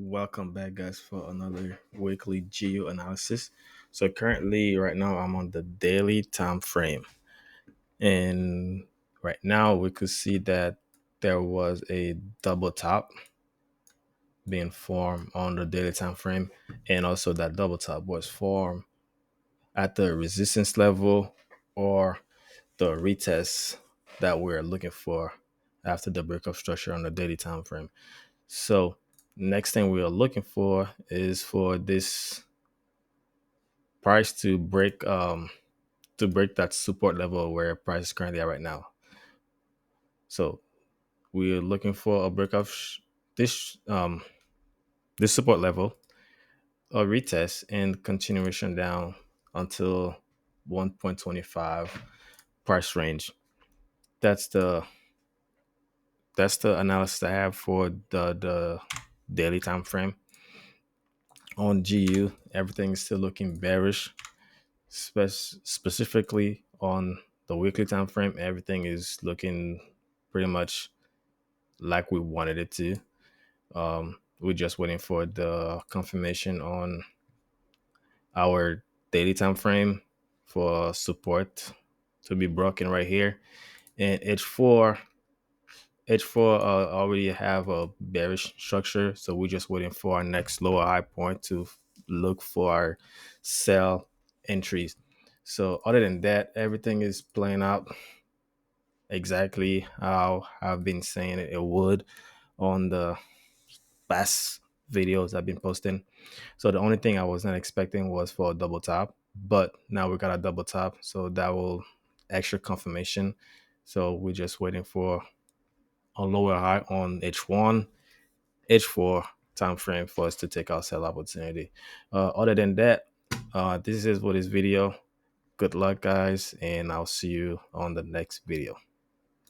Welcome back, guys, for another weekly geo analysis. So currently, right now, I'm on the daily time frame, and right now we could see that there was a double top being formed on the daily time frame, and also that double top was formed at the resistance level or the retest that we're looking for after the breakup structure on the daily time frame. So next thing we are looking for is for this price to break that support level where price is currently at right now. So we're looking for a break of this support level, a retest, and continuation down until 1.25 price range. That's the that's the analysis I have for the daily time frame. On GU, everything is still looking bearish. Specifically on the weekly time frame, everything is looking pretty much like we wanted it to. We're just waiting for the confirmation on our daily time frame for support to be broken right here. And H4 already have a bearish structure, so we're just waiting for our next lower high point to look for our sell entries. So other than that, everything is playing out exactly how I've been saying it would on the past videos I've been posting. So the only thing I was not expecting was for a double top, but now we got a double top, so that will extra confirmation. So we're just waiting for a lower high on H1, H4 time frame for us to take our sell opportunity. Other than that, this is for this video. Good luck, guys, and I'll see you on the next video.